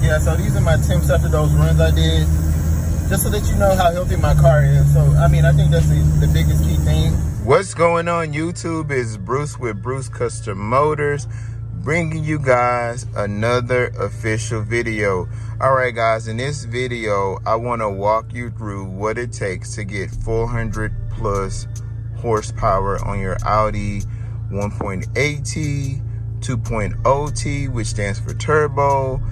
Yeah, so these are my temps after those runs I did, just so that you know how healthy my car is. So, I mean, I think that's the biggest key thing. What's going on YouTube? Is Bruce with Bruce Custom Motors, bringing you guys another official video. All right, guys, in this video, I want to walk you through what it takes to get 400 plus horsepower on your Audi 1.8T, 2.0T, which stands for turbo,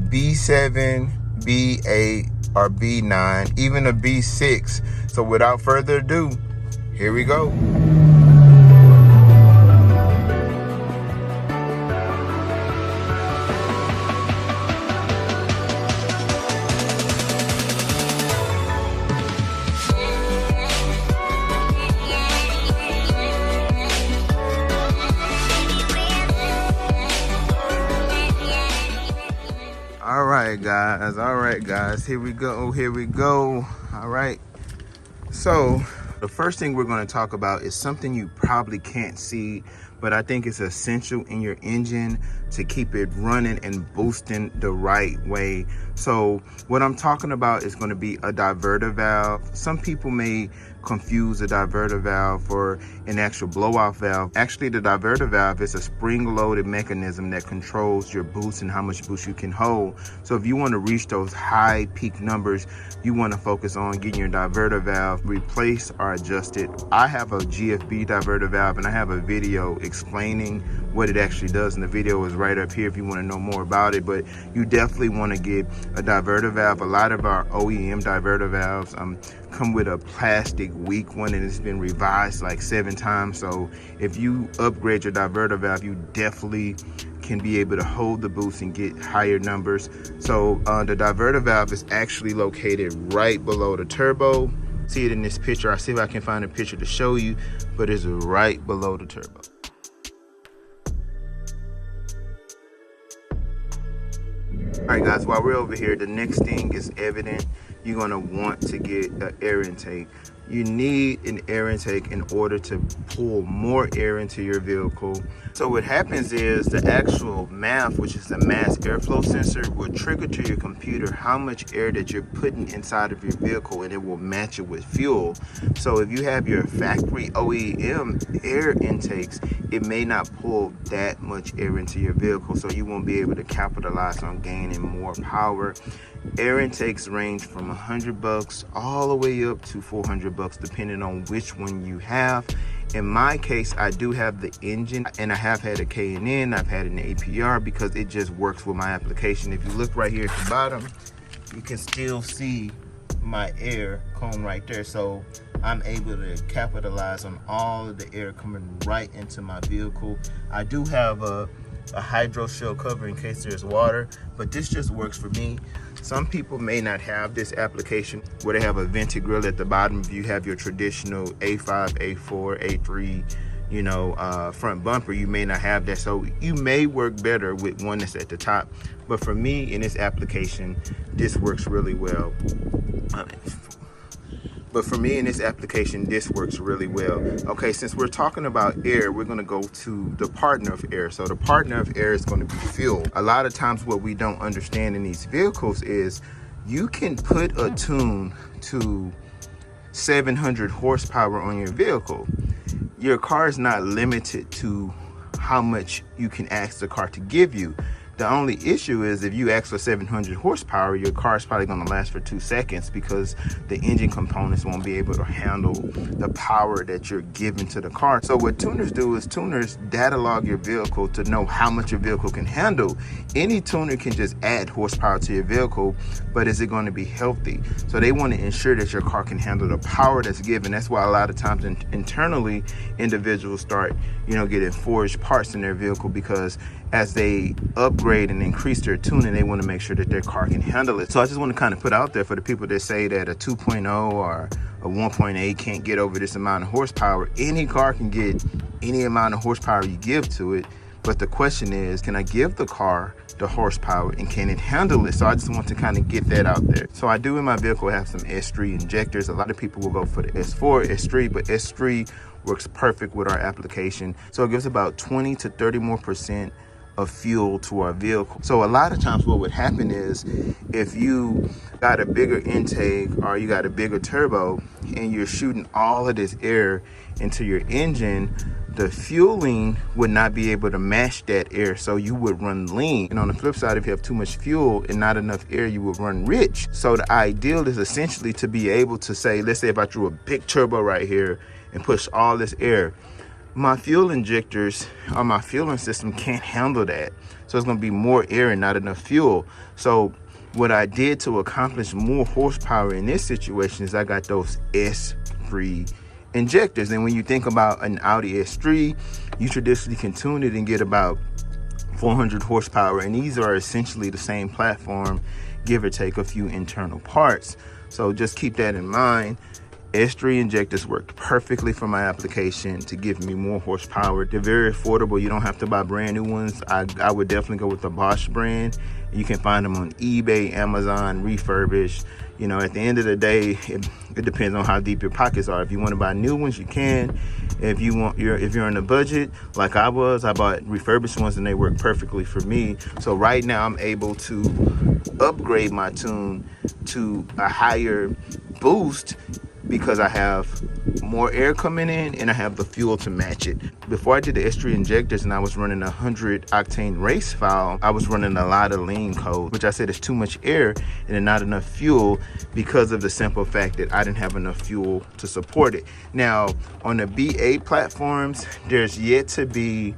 B7, B8, or B9, even a B6. So without further ado, here we go. All right guys, here we go. All right, so the first thing we're going to talk about is something you probably can't see, but I think it's essential in your engine to keep it running and boosting the right way. So what I'm talking about is going to be a diverter valve. Some people may confuse a diverter valve for an actual blow-off valve. Actually, the diverter valve is a spring-loaded mechanism that controls your boost and how much boost you can hold. So if you want to reach those high peak numbers, you want to focus on getting your diverter valve replaced or adjusted. I have a GFB diverter valve, and I have a video explaining what it actually does, and the video is right up here if you want to know more about it. But you definitely want to get a diverter valve. A lot of our OEM diverter valves come with a plastic weak one, and it's been revised like 7 times. So if you upgrade your diverter valve, you definitely can be able to hold the boost and get higher numbers. So the diverter valve is actually located right below the turbo. See it in this picture. I'll see if I can find a picture to show you, but it's right below the turbo. All right guys, while we're over here, the next thing is evident. You're gonna want to get an air intake. You need an air intake in order to pull more air into your vehicle. So what happens is the actual MAF, which is the mass airflow sensor, will trigger to your computer how much air that you're putting inside of your vehicle, and it will match it with fuel. So if you have your factory OEM air intakes, it may not pull that much air into your vehicle, so you won't be able to capitalize on gaining more power. Air intakes range from $100 all the way up to $400, depending on which one you have. In my case, I do have the engine, and I have had a K&N, I've had an APR, because it just works with my application. If you look right here at the bottom, you can still see my air cone right there. So I'm able to capitalize on all of the air coming right into my vehicle. I do have a hydro shell cover in case there's water, but this just works for me. Some people may not have this application where they have a vented grill at the bottom. If you have your traditional A5, A4, A3, you know, front bumper, you may not have that. So you may work better with one that's at the top. But for me, in this application, this works really well. Okay, since we're talking about air, we're going to go to the partner of air. So the partner of air is going to be fuel. A lot of times what we don't understand in these vehicles is you can put a tune to 700 horsepower on your vehicle. Your car is not limited to how much you can ask the car to give you. The only issue is if you ask for 700 horsepower, your car is probably going to last for 2 seconds because the engine components won't be able to handle the power that you're giving to the car. So what tuners do is tuners data log your vehicle to know how much your vehicle can handle. Any tuner can just add horsepower to your vehicle, but is it going to be healthy? So they want to ensure that your car can handle the power that's given. That's why a lot of times internally individuals start, you know, getting forged parts in their vehicle, because as they upgrade and increase their tuning, they want to make sure that their car can handle it. So I just want to kind of put out there for the people that say that a 2.0 or a 1.8 can't get over this amount of horsepower. Any car can get any amount of horsepower you give to it. But the question is, can I give the car the horsepower and can it handle it? So I just want to kind of get that out there. So I do in my vehicle have some S3 injectors. A lot of people will go for the S4, S3, but S3 works perfect with our application. So it gives about 20 to 30% more of fuel to our vehicle. So a lot of times what would happen is if you got a bigger intake or you got a bigger turbo and you're shooting all of this air into your engine, the fueling would not be able to match that air, so you would run lean. And on the flip side, if you have too much fuel and not enough air, you would run rich. So the ideal is essentially to be able to say, let's say if I threw a big turbo right here and push all this air, my fuel injectors or my fueling system can't handle that. So it's gonna be more air and not enough fuel. So what I did to accomplish more horsepower in this situation is I got those S-free injectors. And when you think about an Audi A3, you traditionally can tune it and get about 400 horsepower, and these are essentially the same platform, give or take a few internal parts. So just keep that in mind. S3 injectors worked perfectly for my application to give me more horsepower. They're very affordable. You don't have to buy brand new ones. I would definitely go with the Bosch brand. You can find them on eBay, Amazon, refurbished. You know, at the end of the day, it depends on how deep your pockets are. If you want to buy new ones, you can. If you're on a budget, like I bought refurbished ones and they work perfectly for me. So right now I'm able to upgrade my tune to a higher boost because I have more air coming in and I have the fuel to match it. Before I did the S3 injectors and I was running 100 octane race file, I was running a lot of lean code, which I said is too much air and not enough fuel because of the simple fact that I didn't have enough fuel to support it. Now, on the B8 platforms, there's yet to be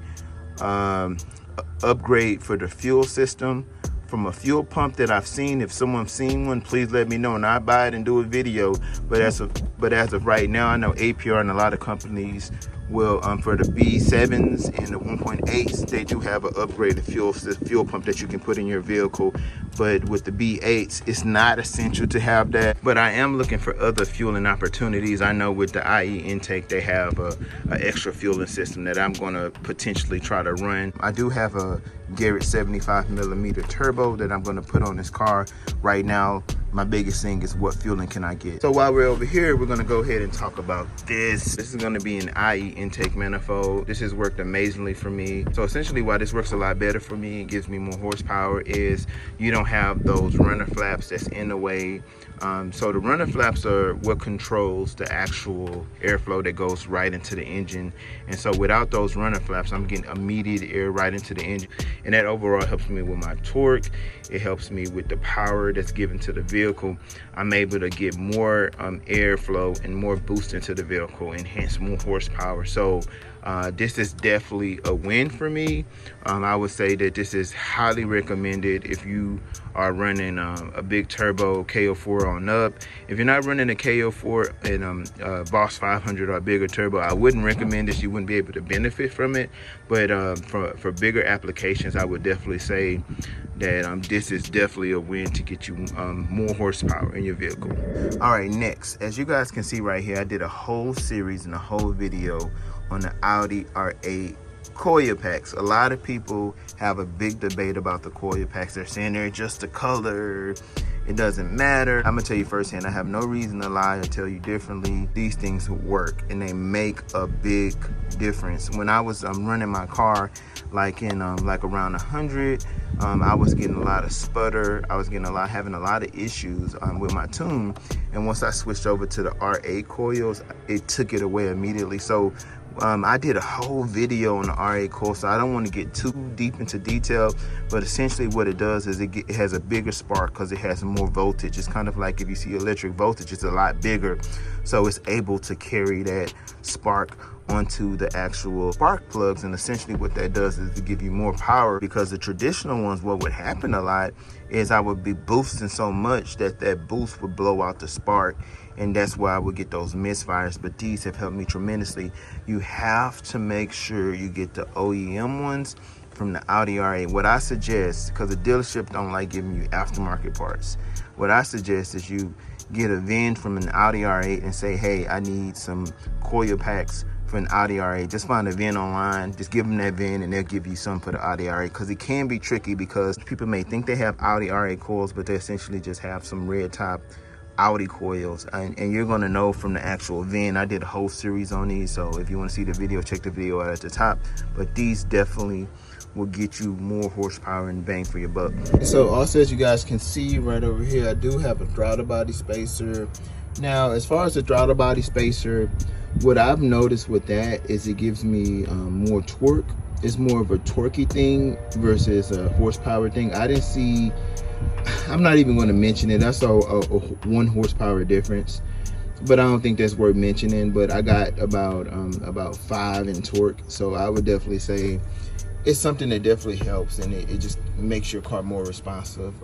upgrade for the fuel system. From a fuel pump that I've seen, if someone's seen one, please let me know and I'll buy it and do a video. But as of right now, I know APR and a lot of companies will, for the B7s and the 1.8s, they do have an upgraded fuel pump that you can put in your vehicle. But with the B8s, it's not essential to have that. But I am looking for other fueling opportunities. I know with the IE intake, they have an extra fueling system that I'm gonna potentially try to run. I do have a Garrett 75mm turbo that I'm gonna put on this car. Right now, my biggest thing is what fueling can I get. So while we're over here, we're gonna go ahead and talk about this. This is gonna be an IE intake manifold. This has worked amazingly for me. So essentially why this works a lot better for me, it gives me more horsepower, is you don't have those runner flaps that's in the way. So the runner flaps are what controls the actual airflow that goes right into the engine. And so without those runner flaps, I'm getting immediate air right into the engine. And that overall helps me with my torque. It helps me with the power that's given to the vehicle. I'm able to get more airflow and more boost into the vehicle and hence more horsepower. So this is definitely a win for me. I would say that this is highly recommended if you are running a big turbo KO4 on up. If you're not running a KO4 and Boss 500 or a bigger turbo, I wouldn't recommend this. You wouldn't be able to benefit from it. But for bigger applications, I would definitely say that this is definitely a win to get you more horsepower in your vehicle. All right, next, as you guys can see right here, I did a whole series and a whole video on the Audi A8 Coil Packs. A lot of people have a big debate about the Coil Packs. They're saying they're just a color, it doesn't matter. I'm gonna tell you firsthand, I have no reason to lie or tell you differently. These things work and they make a big difference. When I was running my car, like in like around 100, I was getting a lot of sputter. I was having a lot of issues with my tune. And once I switched over to the R8 coils, it took it away immediately. So I did a whole video on the R8 coil, so I don't want to get too deep into detail, but essentially what it does is it has a bigger spark because it has more voltage. It's kind of like if you see electric voltage, it's a lot bigger, so it's able to carry that spark onto the actual spark plugs. And essentially what that does is to give you more power, because the traditional ones, what would happen a lot is I would be boosting so much that that boost would blow out the spark, and that's why I would get those misfires. But these have helped me tremendously. You have to make sure you get the OEM ones from the Audi R8. What I suggest, because the dealership don't like giving you aftermarket parts, what I suggest is you get a VIN from an Audi R8 and say, hey, I need some coil packs for an Audi R8. Just find a VIN online, just give them that VIN and they'll give you some for the Audi R8, because it can be tricky, because people may think they have Audi R8 coils, but they essentially just have some red top Audi coils, and you're going to know from the actual VIN. I did a whole series on these, so if you want to see the video, check the video out at the top. But these definitely will get you more horsepower and bang for your buck. So also, as you guys can see right over here, I do have a throttle body spacer. Now, as far as the throttle body spacer, what I've noticed with that is it gives me more torque. It's more of a torquey thing versus a horsepower thing. I didn't see, I'm not even going to mention it. I saw a 1 horsepower difference, but I don't think that's worth mentioning. But I got about 5 in torque, so I would definitely say it's something that definitely helps, and it just makes your car more responsive.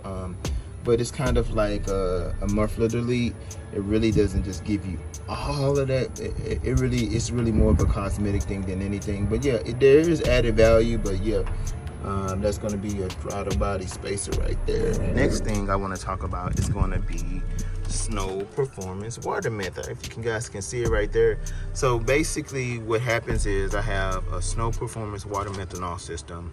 But it's kind of like a muffler delete. It really doesn't just give you all of that. It's really more of a cosmetic thing than anything. But yeah, there is added value. But yeah, that's going to be your throttle body spacer right there. Next thing I want to talk about is going to be snow performance water method. If you guys can see it right there. So basically what happens is I have a snow performance water methanol system,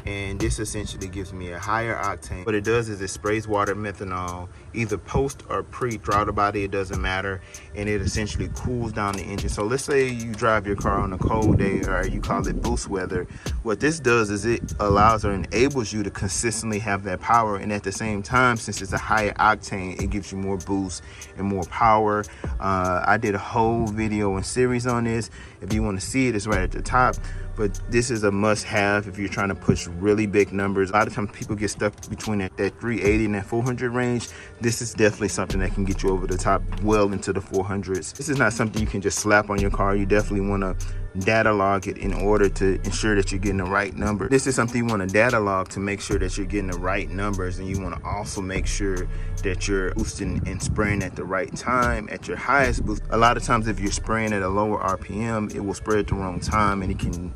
and this essentially gives me a higher octane. What it does is it sprays water methanol either post or pre throttle body, it doesn't matter, and it essentially cools down the engine. So let's say you drive your car on a cold day, or you call it boost weather. What this does is it allows or enables you to consistently have that power, and at the same time, since it's a higher octane, it gives you more boost and more power. I did a whole video and series on this. If you want to see it, it's right at the top. But this is a must-have if you're trying to push really big numbers. A lot of times people get stuck between that 380 and that 400 range. This is definitely something that can get you over the top, well into the 400s. This is not something you can just slap on your car. You definitely want to data log it in order to ensure that you're getting the right number. This is something you want to data log to make sure that you're getting the right numbers, and you want to also make sure that you're boosting and spraying at the right time at your highest boost. A lot of times if you're spraying at a lower RPM, it will spray at the wrong time, and it can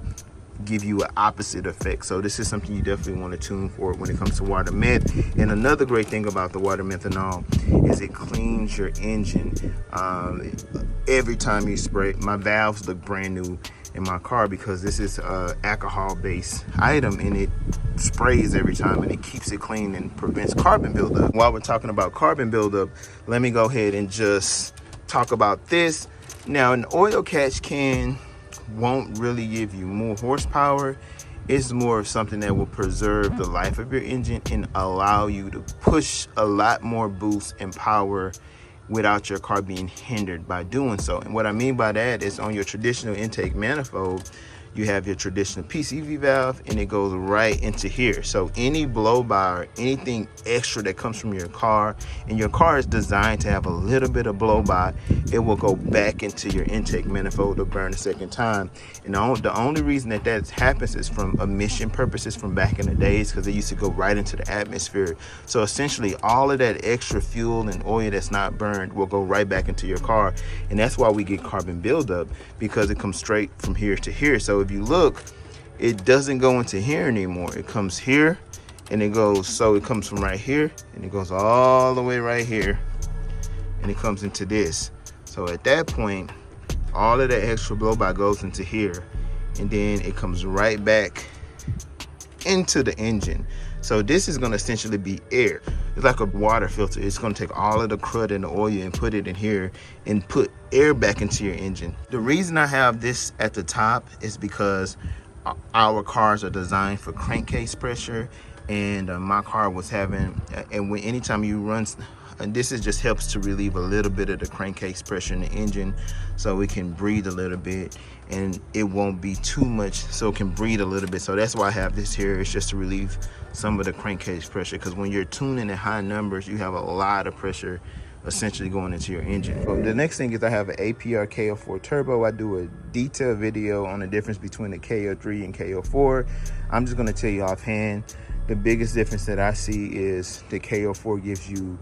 give you an opposite effect. So this is something you definitely want to tune for when it comes to water meth. And another great thing about the water methanol is it cleans your engine every time you spray. My valves look brand new in my car because this is a alcohol based item, and it sprays every time, and it keeps it clean and prevents carbon buildup. While we're talking about carbon buildup, let me go ahead and just talk about this. Now, an oil catch can won't really give you more horsepower. It's more of something that will preserve the life of your engine and allow you to push a lot more boost and power without your car being hindered by doing so. And what I mean by that is, on your traditional intake manifold, you have your traditional PCV valve, and it goes right into here. So any blow by or anything extra that comes from your car, and your car is designed to have a little bit of blow by, it will go back into your intake manifold to burn a second time. And the only reason that happens is from emission purposes from back in the days, because it used to go right into the atmosphere. So essentially all of that extra fuel and oil that's not burned will go right back into your car, and that's why we get carbon buildup, because it comes straight from here to here. So if you look, it doesn't go into here anymore. It comes here, and it goes, so it comes from right here, and it goes all the way right here, and it comes into this. So at that point, all of that extra blow by goes into here, and then it comes right back into the engine. So this is going to essentially be air. It's like a water filter. It's going to take all of the crud and the oil and put it in here and put air back into your engine. The reason I have this at the top is because our cars are designed for crankcase pressure, and my car was having, and when anytime you run, and this is just helps to relieve a little bit of the crankcase pressure in the engine, so it can breathe a little bit and it won't be too much, so it can breathe a little bit. So that's why I have this here. It's just to relieve some of the crankcase pressure, because when you're tuning at high numbers, you have a lot of pressure essentially going into your engine. So the next thing is I have an APR KO4 Turbo. I do a detailed video on the difference between the KO3 and KO4. I'm just going to tell you offhand, the biggest difference that I see is the KO4 gives you,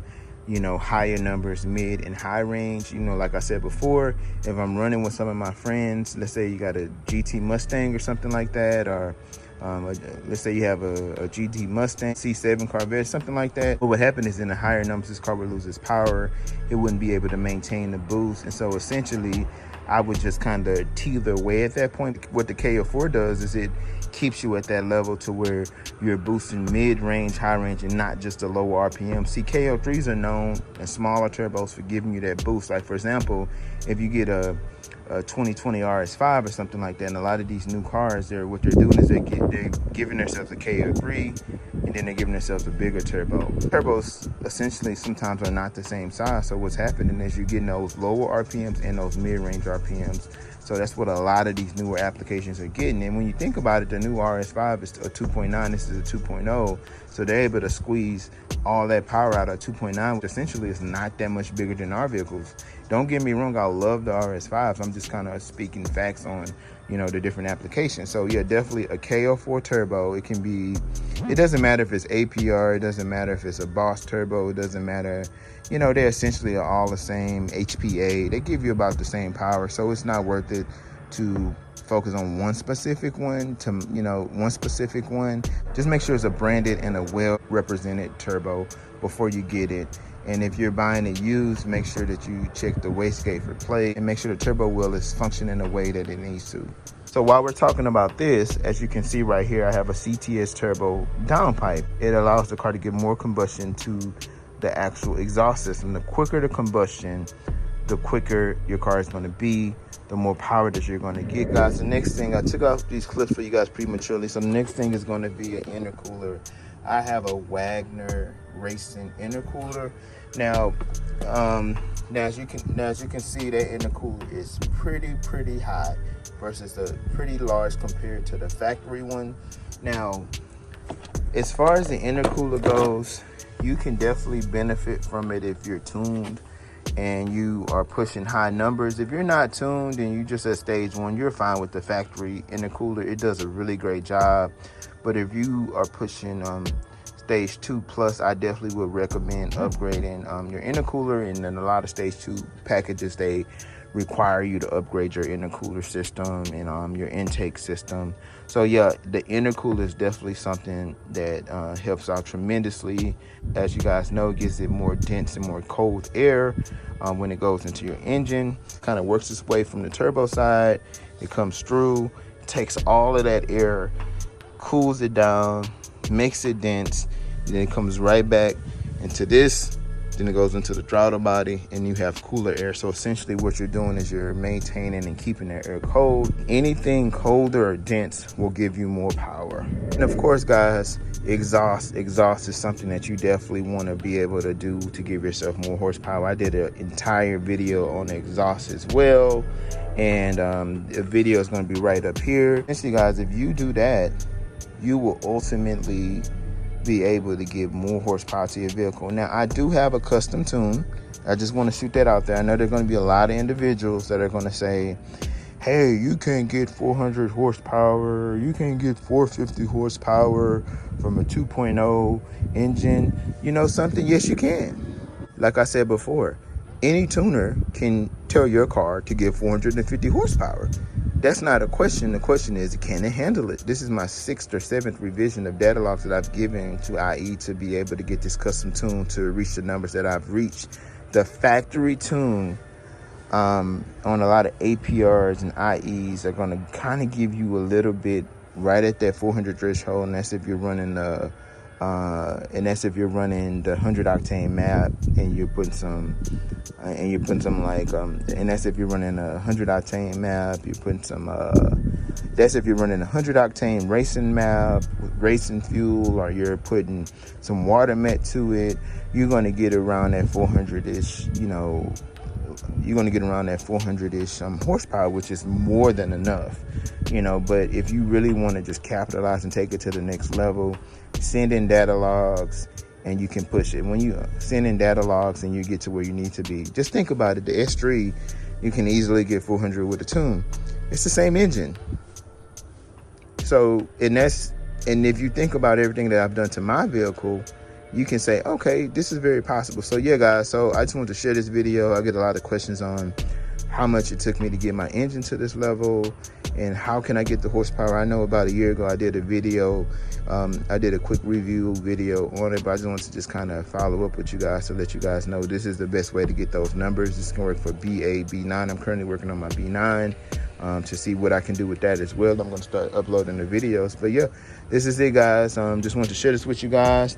higher numbers, mid and high range. Like I said before, if I'm running with some of my friends, let's say you got a GT Mustang or something like that, or let's say you have a GT Mustang, C7 Corvette, something like that. But what happened is, in the higher numbers, this car would lose its power. It wouldn't be able to maintain the boost. And so essentially, I would just kind of teeter away at that point. What the KO4 does is it keeps you at that level to where you're boosting mid-range, high-range, and not just a lower RPM. See, KO3s are known and smaller turbos for giving you that boost. Like, for example, if you get a 2020 RS5 or something like that, and a lot of these new cars, what they're doing is they're giving themselves a KO3, and then they're giving themselves a bigger turbo. Turbos essentially sometimes are not the same size, so what's happening is you're getting those lower RPMs and those mid-range RPMs. So that's what a lot of these newer applications are getting. And when you think about it, the new RS5 is a 2.9, this is a 2.0. So they're able to squeeze all that power out of 2.9, which essentially is not that much bigger than our vehicles. Don't get me wrong, I love the RS5s. I'm just kind of speaking facts on, you know, the different applications. So yeah, definitely a KO4 turbo. It can be, it doesn't matter if it's APR, it doesn't matter if it's a Boss turbo, it doesn't matter. You know, they're essentially all the same HPA. They give you about the same power, so it's not worth it to focus on one specific one. Just make sure it's a branded and a well-represented turbo before you get it. And if you're buying it used, make sure that you check the wastegate for play and make sure the turbo wheel is functioning the way that it needs to. So while we're talking about this, as you can see right here, I have a CTS turbo downpipe. It allows the car to give more combustion to the actual exhaust system. The quicker the combustion, the quicker your car is going to be, the more power that you're going to get. Guys, the next thing, I took off these clips for you guys prematurely, so the next thing is going to be an intercooler. I have a Wagner Racing intercooler. Now as you can see, that intercooler is pretty high versus the pretty large compared to the factory one. Now, as far as the intercooler goes, you can definitely benefit from it if you're tuned and you are pushing high numbers. If you're not tuned and you just at stage 1, you're fine with the factory intercooler. It does a really great job. But if you are pushing stage 2 plus, I definitely would recommend upgrading your intercooler. And then a lot of stage 2 packages, they require you to upgrade your intercooler system and your intake system. So yeah, the intercooler is definitely something that helps out tremendously. As you guys know, it gives it more dense and more cold air when it goes into your engine. Kind of works its way from the turbo side. It comes through, takes all of that air, cools it down, makes it dense, then it comes right back into this. Then it goes into the throttle body and you have cooler air. So essentially what you're doing is you're maintaining and keeping that air cold. Anything colder or dense will give you more power. And of course, guys, exhaust is something that you definitely want to be able to do to give yourself more horsepower. I did an entire video on exhaust as well, and the video is going to be right up here. Essentially, guys, if you do that, you will ultimately be able to give more horsepower to your vehicle. Now, I do have a custom tune. I just want to shoot that out there. I know there are going to be a lot of individuals that are going to say, hey, you can't get 400 horsepower, you can't get 450 horsepower from a 2.0 engine. You know something? Yes, you can. Like I said before, any tuner can tell your car to give 450 horsepower. That's not a question. The question is, can it handle it? This is my 6th or 7th revision of data logs that I've given to IE to be able to get this custom tune to reach the numbers that I've reached. The factory tune on a lot of APRs and IEs are going to kind of give you a little bit right at that 400 threshold, and that's if you're running the 100 octane map and you're putting some like and that's if you're running a 100 octane map, you're putting some that's if you're running a 100 octane racing map with racing fuel, or you're putting some water met to it, you're going to get around that 400-ish, you know, you're going to get around that 400-ish horsepower, which is more than enough, you know. But if you really want to just capitalize and take it to the next level, send in data logs and you can push it. When you send in data logs and you get to where you need to be, just think about it. The S3, you can easily get 400 with a tune. It's the same engine. So, and if you think about everything that I've done to my vehicle, you can say, okay, this is very possible. So yeah, guys, so I just want to share this video. I get a lot of questions on how much it took me to get my engine to this level, And how can I get the horsepower? I know about a year ago I did a video, I did a quick review video on it, but I just wanted to just kind of follow up with you guys to let you guys know this is the best way to get those numbers. This can work for B8, B9. I'm currently working on my B9 to see what I can do with that as well. I'm going to start uploading the videos. But yeah, this is it, guys. Just wanted to share this with you guys.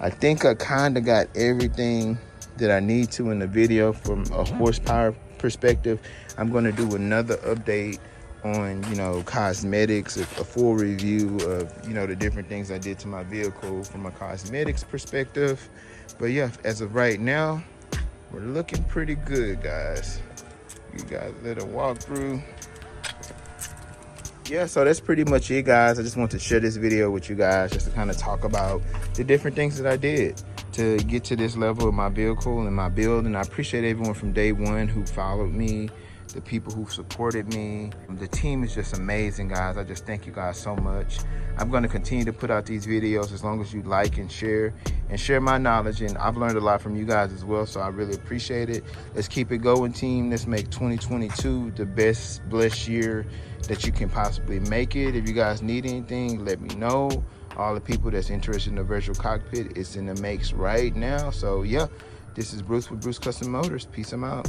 I think I kind of got everything that I need to in the video from a horsepower perspective. I'm going to do another update on, you know, cosmetics, a full review of, you know, the different things I did to my vehicle from a cosmetics perspective. But yeah, as of right now, we're looking pretty good, guys. You guys let it walk through. Yeah, so that's pretty much it, guys. I just want to share this video with you guys just to kind of talk about the different things that I did to get to this level of my vehicle and my build. And I appreciate everyone from day one who followed me, the people who supported me. The team is just amazing, guys. I just thank you guys so much. I'm going to continue to put out these videos as long as you like and share my knowledge. And I've learned a lot from you guys as well, so I really appreciate it. Let's keep it going, team. Let's make 2022 the best blessed year that you can possibly make it. If you guys need anything, let me know. All the people that's interested in the virtual cockpit, it's in the makes right now. So yeah, this is Bruce with Bruce Custom Motors. Peace, I'm out.